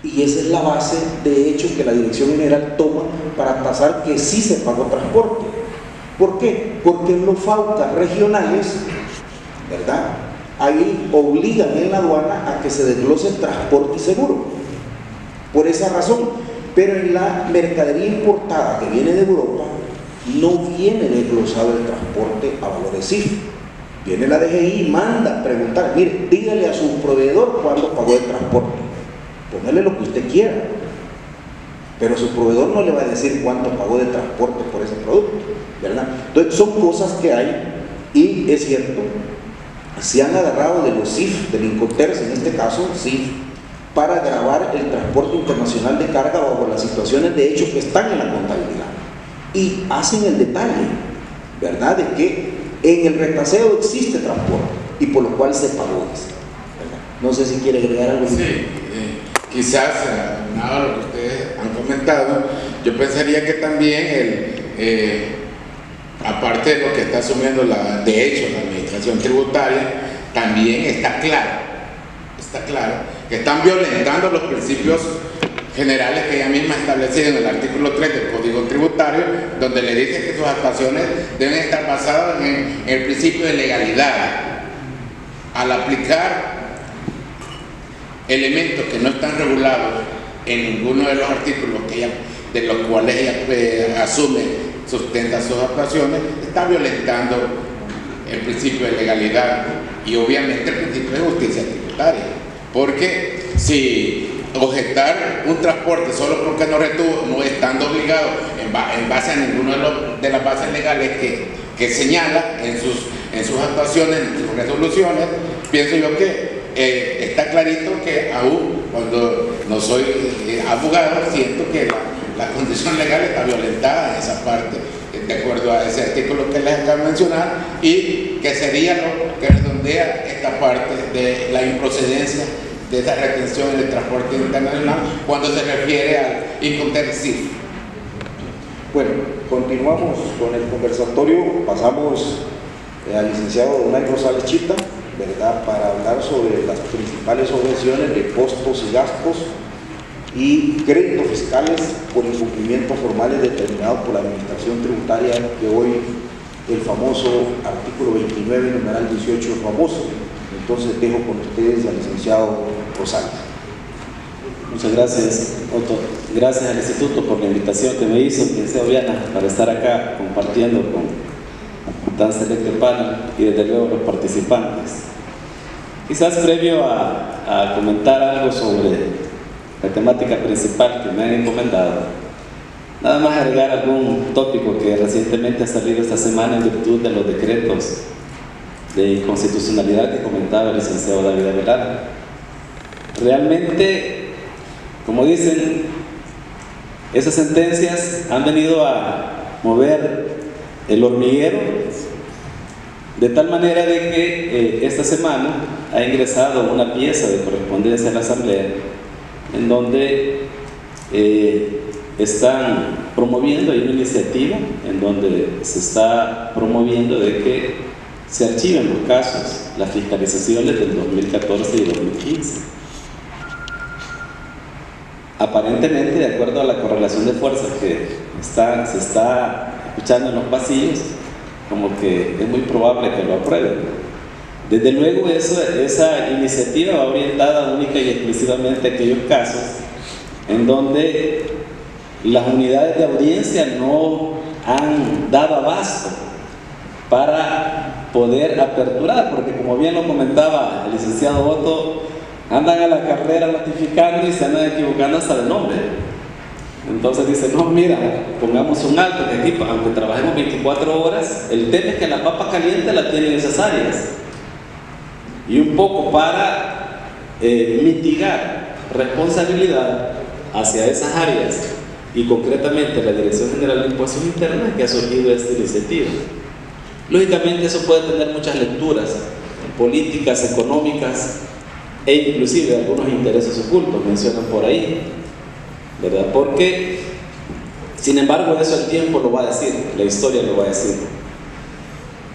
Y esa es la base, de hecho, que la Dirección General toma para tasar que sí se pagó transporte. ¿Por qué? Porque en los FAUCA regionales, ¿verdad?, ahí obligan en la aduana a que se desglose transporte y seguro. Por esa razón. Pero en la mercadería importada que viene de Europa, no viene desglosado el transporte a valores CIF. Viene la DGI y manda a preguntar, mire, dígale a su proveedor cuándo pagó el transporte. Póngale lo que usted quiera. Pero su proveedor no le va a decir cuánto pagó de transporte por ese producto, ¿verdad? Entonces son cosas que hay, y es cierto, se han agarrado de los CIF, del Incoterms en este caso, CIF, para grabar el transporte internacional de carga bajo las situaciones de hecho que están en la contabilidad. Y hacen el detalle, ¿verdad?, de que en el retraseo existe transporte y por lo cual se pagó eso, ¿verdad? No sé si quiere agregar algo. Sí, quizás, nada de lo que ustedes han comentado, yo pensaría que también aparte de lo que está asumiendo de hecho la administración tributaria, también está claro que están violentando los principios generales que ella misma ha establecido en el artículo 3 del Código Tributario, donde le dice que sus actuaciones deben estar basadas en el principio de legalidad. Al aplicar elementos que no están regulados en ninguno de los artículos de los cuales ella sustenta sus actuaciones, está violentando el principio de legalidad y obviamente el principio de justicia tributaria. Porque si objetar un transporte solo porque no retuvo, no estando obligado en base a ninguno de las bases legales que señala en sus actuaciones, en sus resoluciones, pienso yo que está clarito que aún cuando no soy abogado, siento que la condición legal está violentada en esa parte, de acuerdo a ese artículo que les acabo de mencionar, y que sería lo que redondea esta parte de la improcedencia de esa retención en el transporte internacional cuando se refiere al Incoterms. Bueno, continuamos con el conversatorio, pasamos al licenciado Donay Rosales Chita, ¿verdad?, para hablar sobre las principales objeciones de costos y gastos y créditos fiscales por incumplimientos formales determinados por la Administración Tributaria, que hoy el famoso artículo 29, numeral 18 es famoso. Entonces dejo con ustedes al licenciado Rosales. Muchas gracias, Otto. Gracias al Instituto por la invitación que me hizo, quien sea Oriana, para estar acá compartiendo con tan selecto panel y desde luego los participantes. Quizás previo a comentar algo sobre la temática principal que me han encomendado, nada más agregar algún tópico que recientemente ha salido esta semana en virtud de los decretos de inconstitucionalidad que comentaba el licenciado David Abelardo. Realmente, como dicen, esas sentencias han venido a mover el hormiguero de tal manera de que esta semana ha ingresado una pieza de correspondencia a la Asamblea en donde están promoviendo, hay una iniciativa en donde se está promoviendo de que se archiven los casos, las fiscalizaciones del 2014 y 2015. Aparentemente, de acuerdo a la correlación de fuerzas que se está escuchando en los pasillos, como que es muy probable que lo aprueben. Desde luego esa iniciativa va orientada única y exclusivamente a aquellos casos en donde las unidades de audiencia no han dado abasto para poder aperturar, porque como bien lo comentaba el licenciado Otto, andan a la carrera notificando y se andan equivocando hasta el nombre. Entonces dicen, no, mira, pongamos un alto, que aquí, aunque trabajemos 24 horas, el tema es que la papa caliente la tienen esas áreas. Y un poco para mitigar responsabilidad hacia esas áreas y concretamente la Dirección General de Impuestos Internos, que ha surgido esta iniciativa. Lógicamente eso puede tener muchas lecturas políticas, económicas e inclusive algunos intereses ocultos, mencionan por ahí, ¿verdad? Porque, sin embargo, eso el tiempo lo va a decir, la historia lo va a decir.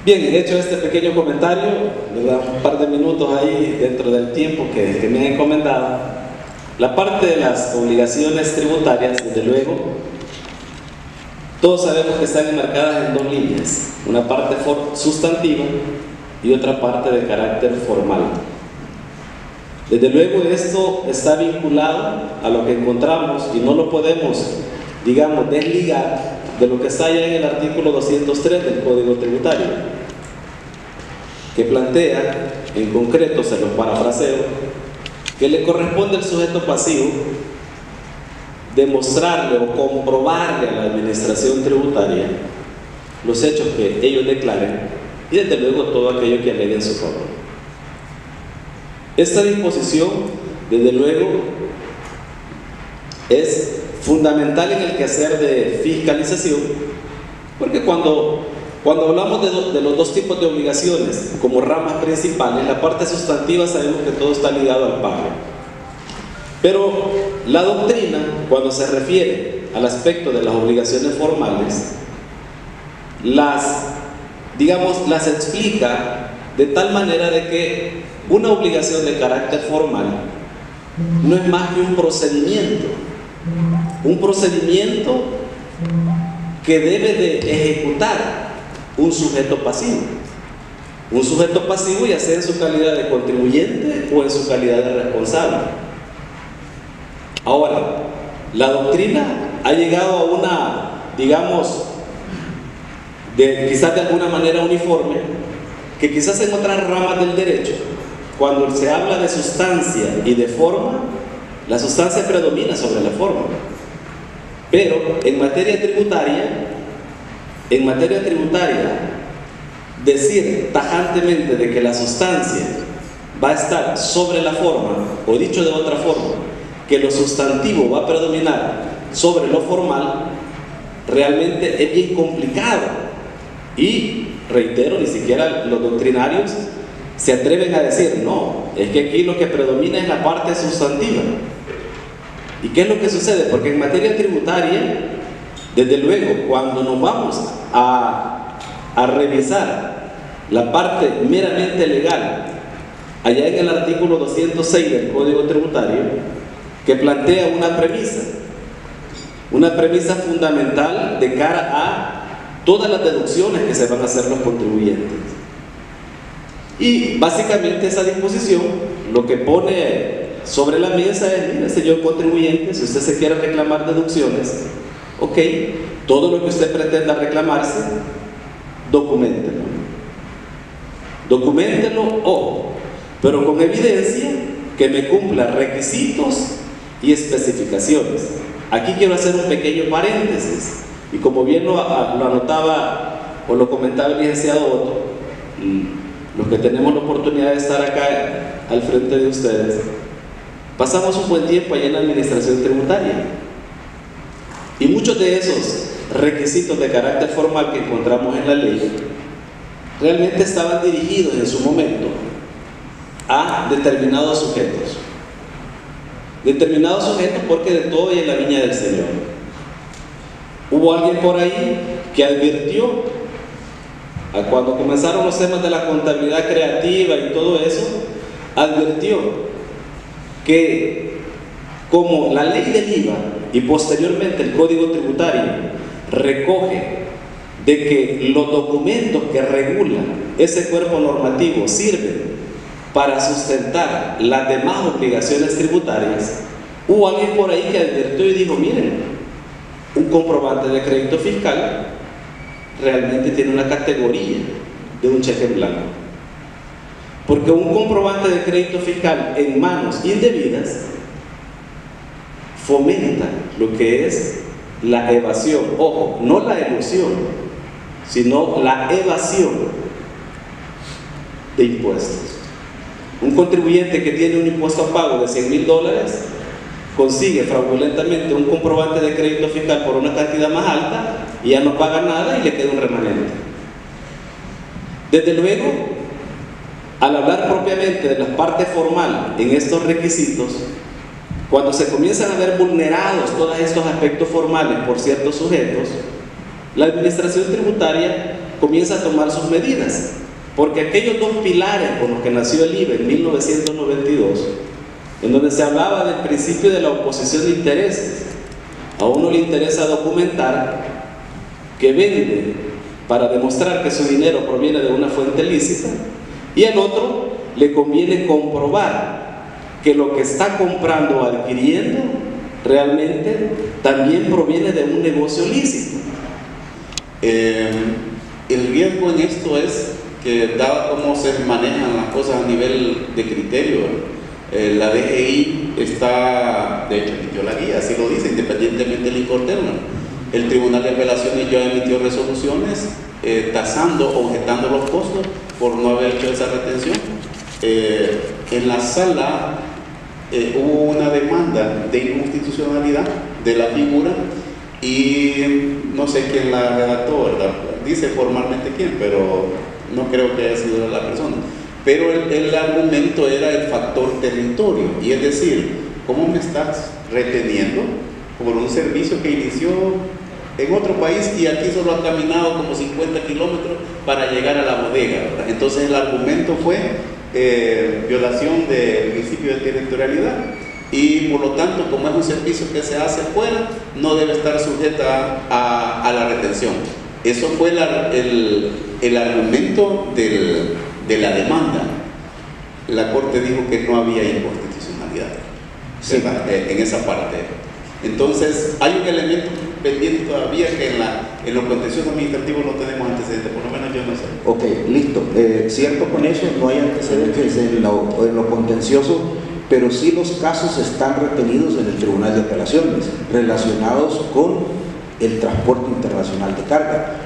Bien, hecho este pequeño comentario, ¿verdad?, un par de minutos ahí dentro del tiempo que me han encomendado, La parte de las obligaciones tributarias, desde luego, todos sabemos que están enmarcadas en dos líneas, una parte sustantiva y otra parte de carácter formal. Desde luego esto está vinculado a lo que encontramos y no lo podemos, digamos, desligar de lo que está ya en el artículo 203 del Código Tributario, que plantea, en concreto, se los parafraseo, que le corresponde al sujeto pasivo demostrarle o comprobarle a la administración tributaria los hechos que ellos declaren y desde luego todo aquello que alegue en su favor. Esta disposición, desde luego, es fundamental en el quehacer de fiscalización, porque cuando hablamos de los dos tipos de obligaciones como ramas principales, la parte sustantiva sabemos que todo está ligado al pago. Pero la doctrina, cuando se refiere al aspecto de las obligaciones formales, las explica de tal manera de que una obligación de carácter formal no es más que un procedimiento que debe de ejecutar un sujeto pasivo. Un sujeto pasivo, ya sea en su calidad de contribuyente o en su calidad de responsable. Ahora, la doctrina ha llegado a una, quizás de alguna manera uniforme, que quizás en otras ramas del derecho, cuando se habla de sustancia y de forma, la sustancia predomina sobre la forma. Pero en materia tributaria, decir tajantemente de que la sustancia va a estar sobre la forma, o dicho de otra forma, que lo sustantivo va a predominar sobre lo formal, realmente es bien complicado. Y reitero, ni siquiera los doctrinarios se atreven a decir, no, es que aquí lo que predomina es la parte sustantiva. ¿Y qué es lo que sucede? Porque en materia tributaria, desde luego, cuando nos vamos a revisar la parte meramente legal, allá en el artículo 206 del Código Tributario, que plantea una premisa fundamental de cara a todas las deducciones que se van a hacer los contribuyentes. Y básicamente esa disposición lo que pone sobre la mesa es, mire, señor contribuyente, si usted se quiere reclamar deducciones, ok, todo lo que usted pretenda reclamarse, documéntelo, ojo, pero con evidencia que me cumpla requisitos y especificaciones. Aquí quiero hacer un pequeño paréntesis, y como bien lo anotaba o lo comentaba el licenciado Otto, los que tenemos la oportunidad de estar acá al frente de ustedes, pasamos un buen tiempo allá en la administración tributaria, y muchos de esos requisitos de carácter formal que encontramos en la ley realmente estaban dirigidos en su momento a determinados sujetos porque de todo hay en la viña del Señor. Hubo alguien por ahí que advirtió, cuando comenzaron los temas de la contabilidad creativa y todo eso, advirtió que como la ley del IVA y posteriormente el Código Tributario recoge de que los documentos que regulan ese cuerpo normativo sirven para sustentar las demás obligaciones tributarias, hubo alguien por ahí que advirtió y dijo, miren, un comprobante de crédito fiscal realmente tiene una categoría de un cheque en blanco, porque un comprobante de crédito fiscal en manos indebidas fomenta lo que es la evasión, ojo, no la elusión, sino la evasión de impuestos. Un contribuyente que tiene un impuesto a pago de $100,000 consigue fraudulentamente un comprobante de crédito fiscal por una cantidad más alta y ya no paga nada y le queda un remanente. Desde luego, al hablar propiamente de la parte formal en estos requisitos, cuando se comienzan a ver vulnerados todos estos aspectos formales por ciertos sujetos, la administración tributaria comienza a tomar sus medidas, porque aquellos dos pilares con los que nació el IVA en 1992 en donde se hablaba del principio de la oposición de intereses. A uno le interesa documentar que vende para demostrar que su dinero proviene de una fuente lícita, y al otro le conviene comprobar que lo que está comprando o adquiriendo realmente también proviene de un negocio lícito. El riesgo en esto es que, dado cómo se manejan las cosas a nivel de criterio, la DGI está, de hecho, emitió la guía, así lo dice, independientemente del incoterno. El Tribunal de Apelaciones ya emitió resoluciones tasando, objetando los costos por no haber hecho esa retención. En la sala hubo una demanda de inconstitucionalidad de la figura y no sé quién la redactó, ¿verdad? Dice formalmente quién, pero no creo que haya sido la persona. Pero el argumento era el factor territorio, y es decir, ¿cómo me estás reteniendo por un servicio que inició en otro país y aquí solo ha caminado como 50 kilómetros para llegar a la bodega, ¿verdad? Entonces el argumento fue violación del principio de territorialidad, y por lo tanto, como es un servicio que se hace fuera, no debe estar sujeta a la retención. Eso fue el argumento de la demanda. La Corte dijo que no había inconstitucionalidad, sí, en esa parte. Entonces, hay un elemento pendiente todavía que en los contenciosos administrativos no tenemos antecedentes, por lo menos yo no sé. Ok, listo. Cierto con eso, no hay antecedentes en lo contencioso, pero sí los casos están retenidos en el Tribunal de Apelaciones relacionados con el transporte internacional de carga.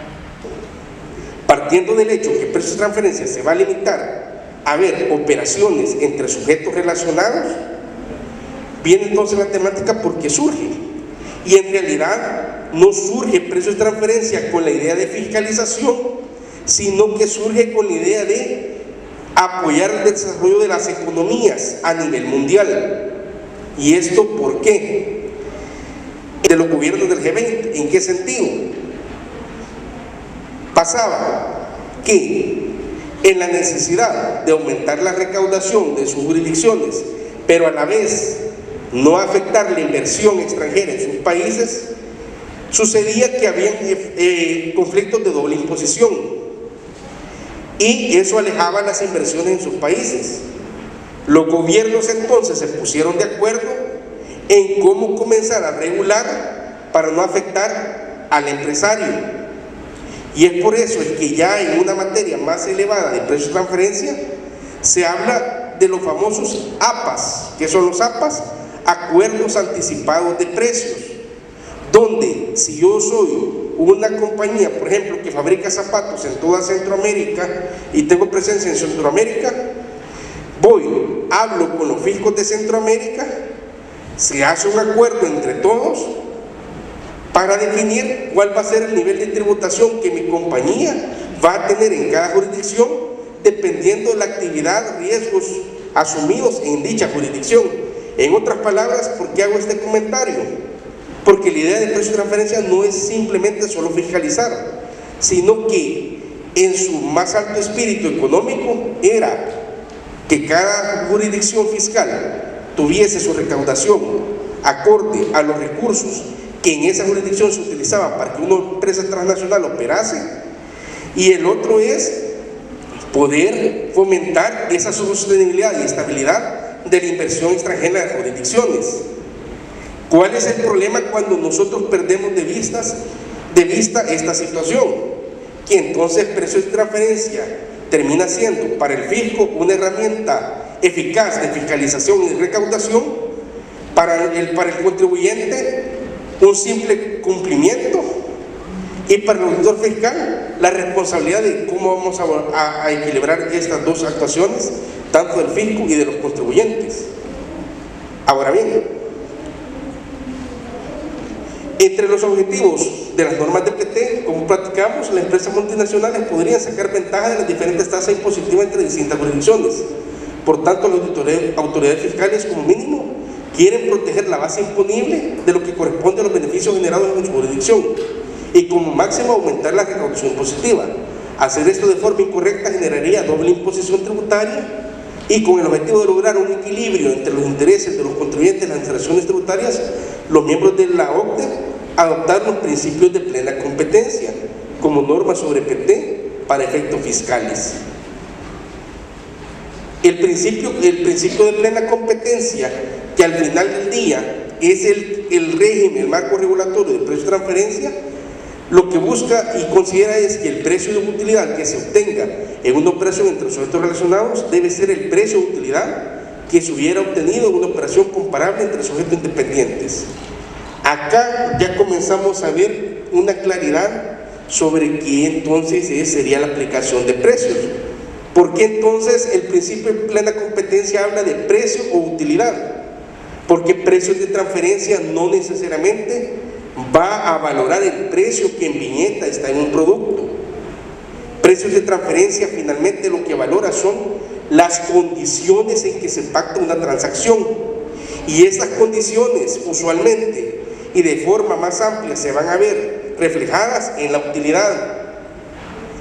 Partiendo del hecho que el precio de transferencia se va a limitar a ver operaciones entre sujetos relacionados, viene entonces la temática por qué surge. Y en realidad no surge precio de transferencia con la idea de fiscalización, sino que surge con la idea de apoyar el desarrollo de las economías a nivel mundial. ¿Y esto por qué? De los gobiernos del G20. ¿En qué sentido? Pasaba que en la necesidad de aumentar la recaudación de sus jurisdicciones, pero a la vez no afectar la inversión extranjera en sus países, sucedía que había conflictos de doble imposición, y eso alejaba las inversiones en sus países. Los gobiernos entonces se pusieron de acuerdo en cómo comenzar a regular para no afectar al empresario. Y es por eso que ya en una materia más elevada de precio de transferencia se habla de los famosos APAs. ¿Qué son los APAs? Acuerdos anticipados de precios, donde si yo soy una compañía, por ejemplo, que fabrica zapatos en toda Centroamérica y tengo presencia en Centroamérica, hablo con los fiscos de Centroamérica, se hace un acuerdo entre todos para definir cuál va a ser el nivel de tributación que mi compañía va a tener en cada jurisdicción, dependiendo de la actividad, riesgos asumidos en dicha jurisdicción. En otras palabras, ¿por qué hago este comentario? Porque la idea de precio de transferencia no es simplemente solo fiscalizar, sino que en su más alto espíritu económico era que cada jurisdicción fiscal tuviese su recaudación acorde a los recursos que en esa jurisdicción se utilizaban para que una empresa transnacional operase, y el otro es poder fomentar esa sostenibilidad y estabilidad de la inversión extranjera en las jurisdicciones. ¿Cuál es el problema cuando nosotros perdemos de vista esta situación? Que entonces el precio de transferencia termina siendo para el fisco una herramienta eficaz de fiscalización y recaudación, para el contribuyente un simple cumplimiento, y para el auditor fiscal la responsabilidad de cómo vamos a equilibrar estas dos actuaciones, tanto del fisco y de los contribuyentes. Ahora bien, entre los objetivos de las normas de PT, como platicamos, las empresas multinacionales podrían sacar ventaja de las diferentes tasas impositivas entre distintas jurisdicciones. Por tanto, las autoridades fiscales, como mínimo, quieren proteger la base imponible de lo que corresponde a los beneficios generados en su jurisdicción, y como máximo aumentar la recaudación impositiva. Hacer esto de forma incorrecta generaría doble imposición tributaria y con el objetivo de lograr un equilibrio entre los intereses de los contribuyentes y las administraciones tributarias, los miembros de la OCDE adoptaron los principios de plena competencia como norma sobre PT para efectos fiscales. El principio de plena competencia, que al final del día es el régimen, el marco regulatorio de precio de transferencia, lo que busca y considera es que el precio de utilidad que se obtenga en una operación entre los sujetos relacionados debe ser el precio de utilidad que se hubiera obtenido en una operación comparable entre sujetos independientes. Acá ya comenzamos a ver una claridad sobre qué entonces sería la aplicación de precios. ¿Por qué entonces el principio de plena competencia habla de precio o utilidad? Porque precios de transferencia no necesariamente va a valorar el precio que en viñeta está en un producto. Precios de transferencia finalmente lo que valora son las condiciones en que se pacta una transacción, y esas condiciones usualmente y de forma más amplia se van a ver reflejadas en la utilidad.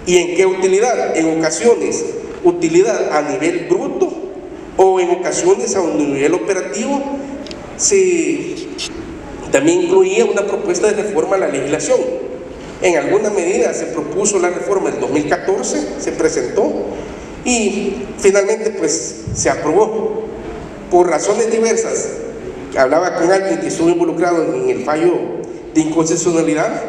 ¿Y en qué utilidad? En ocasiones utilidad a nivel bruto, o en ocasiones a un nivel operativo. También incluía una propuesta de reforma a la legislación. En alguna medida se propuso la reforma del 2014, se presentó y finalmente pues se aprobó por razones diversas. Hablaba con alguien que estuvo involucrado en el fallo de inconstitucionalidad.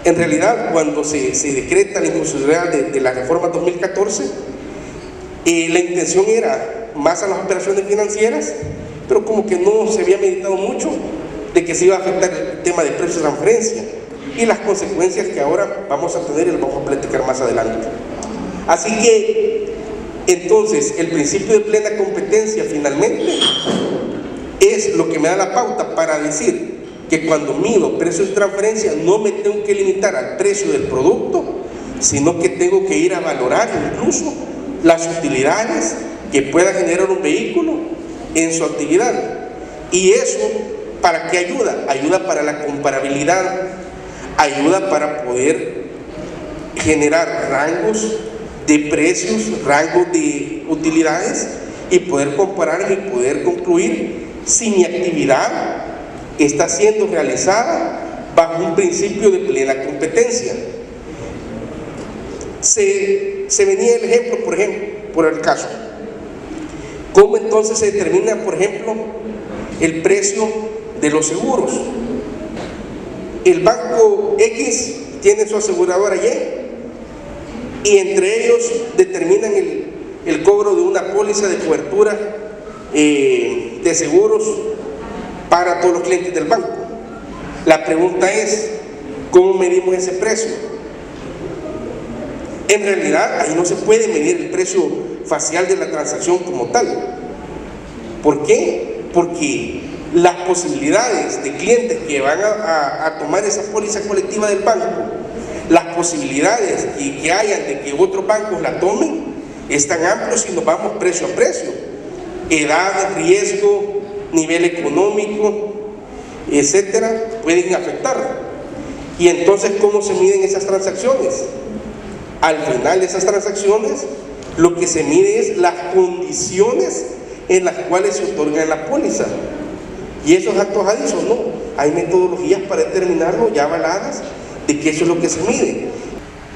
En realidad, cuando se decreta la inconstitucionalidad de la reforma 2014, la intención era más a las operaciones financieras, pero como que no se había meditado mucho de que se iba a afectar el tema de precios de transferencia y las consecuencias que ahora vamos a tener y las vamos a platicar más adelante. Así que, entonces, el principio de plena competencia finalmente es lo que me da la pauta para decir que cuando mido precios de transferencia no me tengo que limitar al precio del producto, sino que tengo que ir a valorar incluso las utilidades que pueda generar un vehículo en su actividad. Y eso, ¿para qué ayuda? Ayuda para la comparabilidad, ayuda para poder generar rangos de precios, rangos de utilidades y poder comparar y poder concluir si mi actividad está siendo realizada bajo un principio de plena competencia. Se venía el ejemplo, por el caso. ¿Cómo entonces se determina, por ejemplo, el precio de los seguros? El banco X tiene su aseguradora Y entre ellos determinan el cobro de una póliza de cobertura de seguros para todos los clientes del banco. La pregunta es, ¿cómo medimos ese precio? En realidad, ahí no se puede medir el precio facial de la transacción como tal. ¿Por qué? Porque las posibilidades de clientes que van a tomar esa póliza colectiva del banco, las posibilidades que hayan de que otros bancos la tomen, están amplios si nos vamos precio a precio. Edad, riesgo, nivel económico, etcétera, pueden afectar. Y entonces, ¿cómo se miden esas transacciones? Al final de esas transacciones, lo que se mide es las condiciones en las cuales se otorga la póliza. Y esos actos adicionales, no, hay metodologías para determinarlo ya avaladas de que eso es lo que se mide.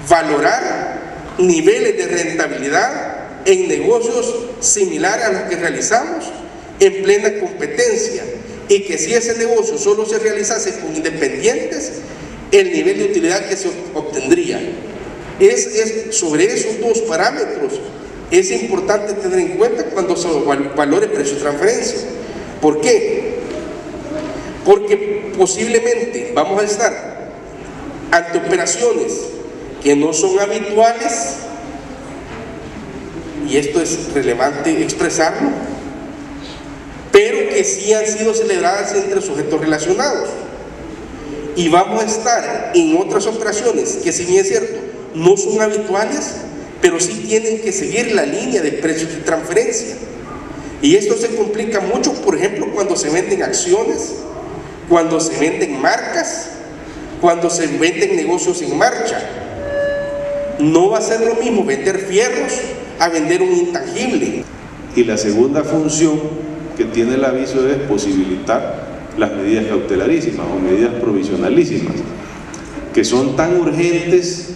Valorar niveles de rentabilidad en negocios similares a los que realizamos en plena competencia, y que si ese negocio solo se realizase con independientes, el nivel de utilidad que se obtendría. Sobre esos dos parámetros es importante tener en cuenta cuando se valore precio de transferencia. ¿Por qué? Porque posiblemente vamos a estar ante operaciones que no son habituales, y esto es relevante expresarlo, pero que sí han sido celebradas entre sujetos relacionados. Y vamos a estar en otras operaciones que, si bien es cierto, no son habituales, pero sí tienen que seguir la línea de precios de transferencia. Y esto se complica mucho, por ejemplo, cuando se venden acciones, cuando se venden marcas, cuando se venden negocios en marcha. No va a ser lo mismo vender fierros a vender un intangible. Y la segunda función que tiene el aviso es posibilitar las medidas cautelarísimas o medidas provisionalísimas, que son tan urgentes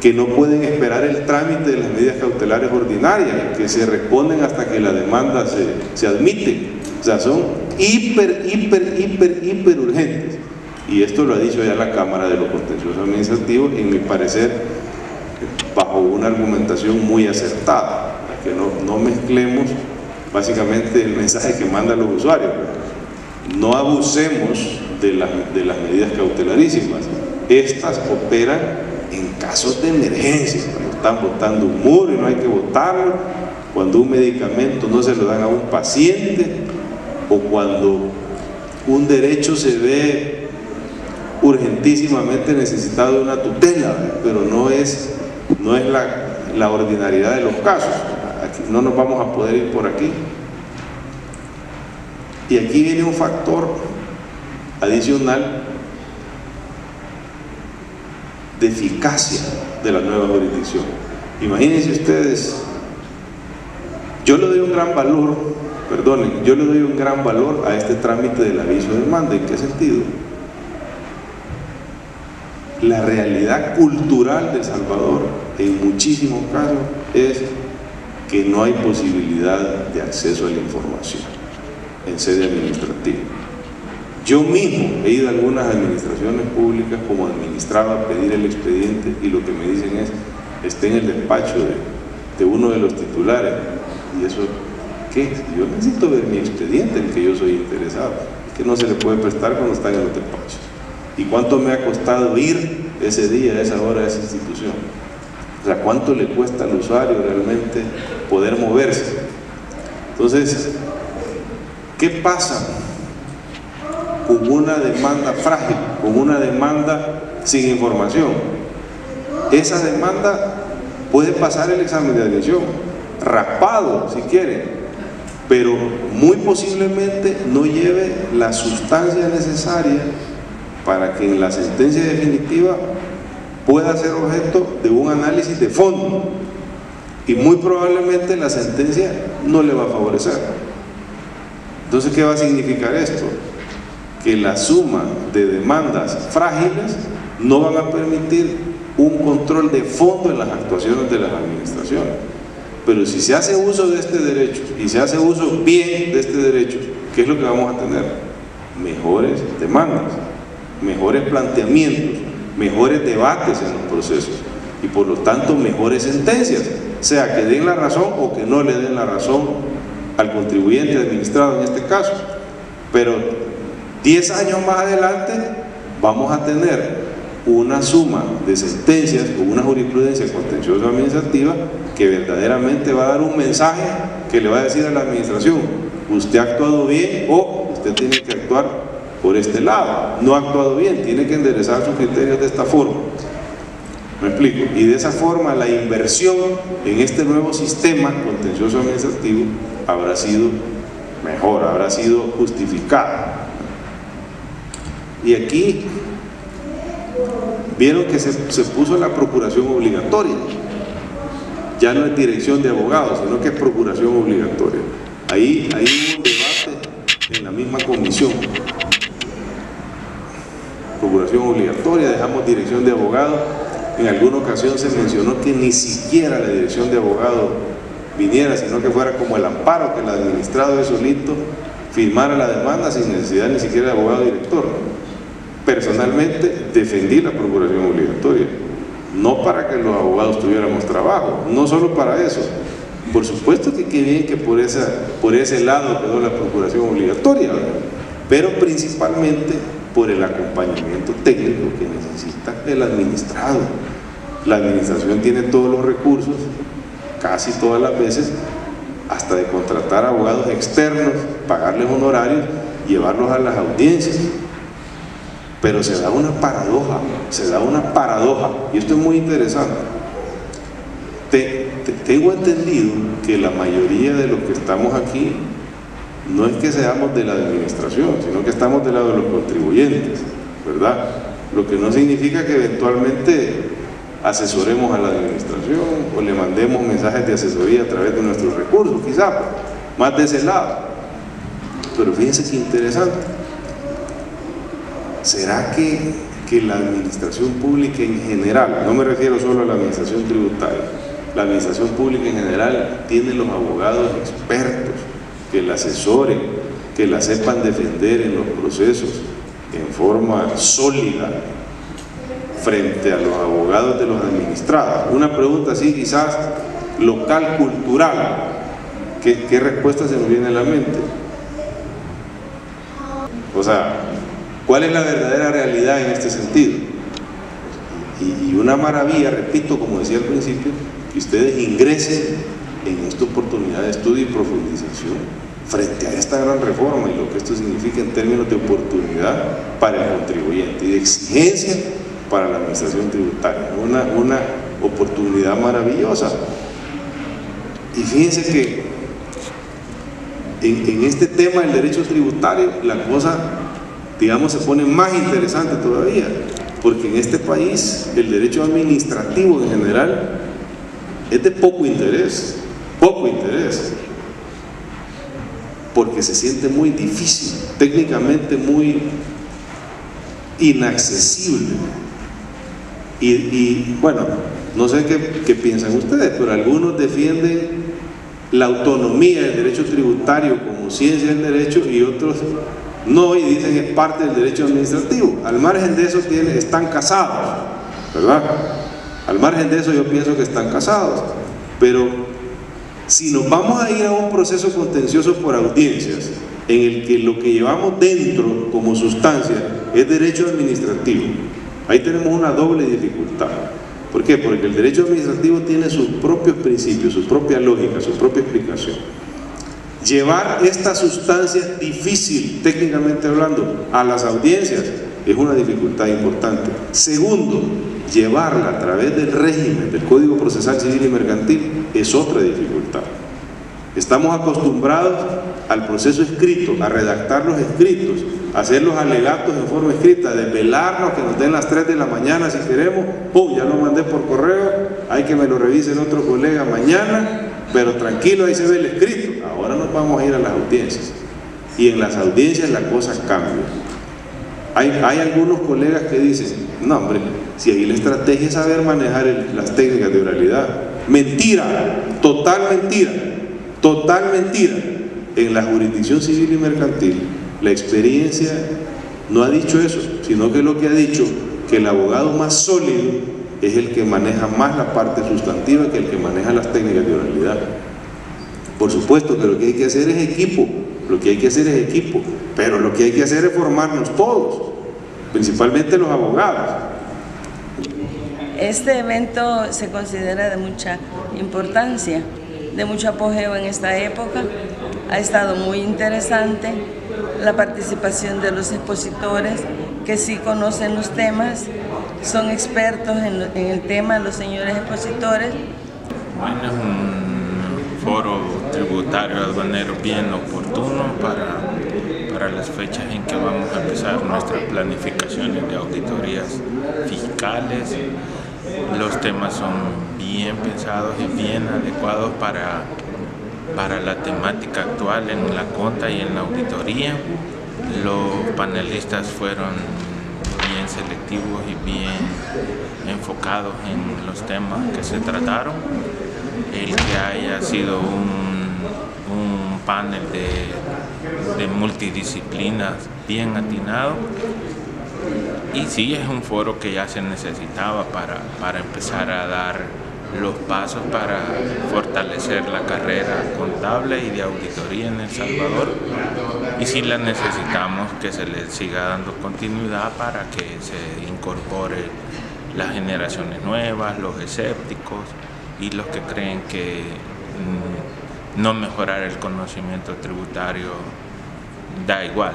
que no pueden esperar el trámite de las medidas cautelares ordinarias, que se responden hasta que la demanda se admite. O sea, son hiper urgentes. Y esto lo ha dicho ya la Cámara de lo Contencioso Administrativo, en mi parecer, bajo una argumentación muy acertada, que no mezclemos básicamente el mensaje que mandan los usuarios. No abusemos de las medidas cautelarísimas. Estas operan en casos de emergencia, cuando están botando un muro y no hay que botarlo, cuando un medicamento no se lo dan a un paciente, o cuando un derecho se ve urgentísimamente necesitado de una tutela, pero no es la ordinariedad de los casos. Aquí no nos vamos a poder ir por aquí. Y aquí viene un factor adicional de eficacia de la nueva jurisdicción. Imagínense ustedes, yo le doy un gran valor a este trámite del aviso de demanda. ¿En qué sentido? La realidad cultural de El Salvador, en muchísimos casos, es que no hay posibilidad de acceso a la información en sede administrativa. Yo mismo he ido a algunas administraciones públicas como administrado a pedir el expediente, y lo que me dicen es: esté en el despacho de uno de los titulares. ¿Y eso qué? Yo necesito ver mi expediente, el que yo soy interesado, que no se le puede prestar cuando están en los despachos. ¿Y cuánto me ha costado ir ese día, a esa hora, a esa institución? O sea, ¿cuánto le cuesta al usuario realmente poder moverse? Entonces, ¿qué pasa con una demanda frágil, con una demanda sin información? Esa demanda puede pasar el examen de admisión, raspado si quiere, pero muy posiblemente no lleve la sustancia necesaria para que en la sentencia definitiva pueda ser objeto de un análisis de fondo, y muy probablemente la sentencia no le va a favorecer. Entonces, ¿qué va a significar esto? Que la suma de demandas frágiles no van a permitir un control de fondo en las actuaciones de las administraciones. Pero si se hace uso de este derecho, y se hace uso bien de este derecho, ¿qué es lo que vamos a tener? Mejores demandas, mejores planteamientos, mejores debates en los procesos, y por lo tanto mejores sentencias, sea que den la razón o que no le den la razón al contribuyente administrado en este caso. Pero 10 años más adelante vamos a tener una suma de sentencias o una jurisprudencia contenciosa administrativa que verdaderamente va a dar un mensaje que le va a decir a la administración: usted ha actuado bien, o usted tiene que actuar por este lado. No ha actuado bien, tiene que enderezar sus criterios de esta forma. ¿Me explico? Y de esa forma la inversión en este nuevo sistema contencioso administrativo habrá sido mejor, habrá sido justificada. Y aquí vieron que se puso la procuración obligatoria. Ya no es dirección de abogados, sino que es procuración obligatoria. Ahí hubo un debate en la misma comisión. Procuración obligatoria, dejamos dirección de abogados. En alguna ocasión se mencionó que ni siquiera la dirección de abogado viniera, sino que fuera como el amparo, que el administrado de solito firmara la demanda sin necesidad ni siquiera de abogado director. Personalmente defendí la procuración obligatoria, no para que los abogados tuviéramos trabajo, no solo para eso. Por supuesto que qué bien que por ese lado quedó la procuración obligatoria, ¿verdad? Pero principalmente por el acompañamiento técnico que necesita el administrado. La administración tiene todos los recursos, casi todas las veces, hasta de contratar abogados externos, pagarles honorarios, llevarlos a las audiencias. Pero se da una paradoja, y esto es muy interesante. Tengo entendido que la mayoría de los que estamos aquí no es que seamos de la administración, sino que estamos del lado de los contribuyentes, ¿verdad? Lo que no significa que eventualmente asesoremos a la administración o le mandemos mensajes de asesoría a través de nuestros recursos, quizá, más de ese lado. Pero fíjense qué interesante. ¿Será que la administración pública en general, no me refiero solo a la administración tributaria, la administración pública en general tiene los abogados expertos que la asesoren, que la sepan defender en los procesos en forma sólida frente a los abogados de los administrados? Una pregunta así quizás local, cultural, ¿qué respuesta se nos viene a la mente? O sea, ¿cuál es la verdadera realidad en este sentido? Y una maravilla, repito, como decía al principio, que ustedes ingresen en esta oportunidad de estudio y profundización frente a esta gran reforma y lo que esto significa en términos de oportunidad para el contribuyente y de exigencia para la administración tributaria. Una oportunidad maravillosa. Y fíjense que en este tema del derecho tributario la cosa, digamos, se pone más interesante todavía, porque en este país el derecho administrativo en general es de poco interés, porque se siente muy difícil, técnicamente muy inaccesible. Y bueno, no sé qué piensan ustedes, pero algunos defienden la autonomía del derecho tributario como ciencia del derecho y otros no, y dicen que es parte del derecho administrativo. Al margen de eso están casados, ¿verdad? Al margen de eso yo pienso que están casados, pero si nos vamos a ir a un proceso contencioso por audiencias en el que lo que llevamos dentro como sustancia es derecho administrativo, ahí tenemos una doble dificultad. ¿Por qué? Porque el derecho administrativo tiene sus propios principios, su propia lógica, su propia explicación. Llevar esta sustancia difícil, técnicamente hablando, a las audiencias es una dificultad importante. Segundo, llevarla a través del régimen del Código Procesal Civil y Mercantil es otra dificultad. Estamos acostumbrados al proceso escrito, a redactar los escritos, a hacer los alegatos en forma escrita, a desvelarnos, que nos den las 3 de la mañana si queremos, ¡pum!, ya lo mandé por correo, hay que me lo revisen otro colega mañana, pero tranquilo, ahí se ve el escrito. Ahora nos vamos a ir a las audiencias, y en las audiencias la cosa cambia. Hay algunos colegas que dicen, no hombre, si ahí la estrategia es saber manejar las técnicas de oralidad. Mentira, total mentira. En la jurisdicción civil y mercantil, la experiencia no ha dicho eso, sino que lo que ha dicho, que el abogado más sólido es el que maneja más la parte sustantiva que el que maneja las técnicas de oralidad. Por supuesto que lo que hay que hacer es equipo, pero lo que hay que hacer es formarnos todos, principalmente los abogados. Este evento se considera de mucha importancia, de mucho apogeo en esta época. Ha estado muy interesante la participación de los expositores que sí conocen los temas, son expertos en el tema, los señores expositores. Bueno, es un foro tributario aduanero bien oportuno para las fechas en que vamos a empezar nuestras planificaciones de auditorías fiscales. Los temas son bien pensados y bien adecuados para la temática actual en la conta y en la auditoría. Los panelistas fueron bien selectivos y bien enfocados en los temas que se trataron. El que haya sido un panel de multidisciplinas bien atinado, y sí, es un foro que ya se necesitaba para empezar a dar los pasos para fortalecer la carrera contable y de auditoría en El Salvador, y sí la necesitamos que se le siga dando continuidad para que se incorpore las generaciones nuevas, los escépticos y los que creen que no mejorar el conocimiento tributario da igual.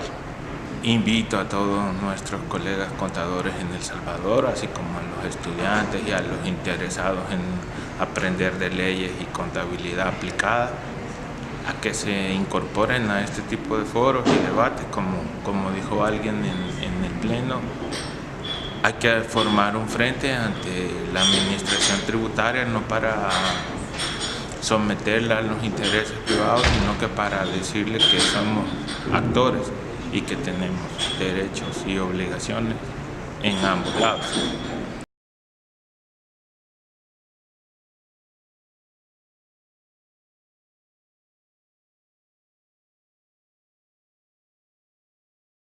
Invito a todos nuestros colegas contadores en El Salvador, así como a los estudiantes y a los interesados en aprender de leyes y contabilidad aplicada, a que se incorporen a este tipo de foros y debates, como dijo alguien en el pleno. hay que formar un frente ante la administración tributaria, no para someterla a los intereses privados, sino que para decirle que somos actores y que tenemos derechos y obligaciones en ambos lados.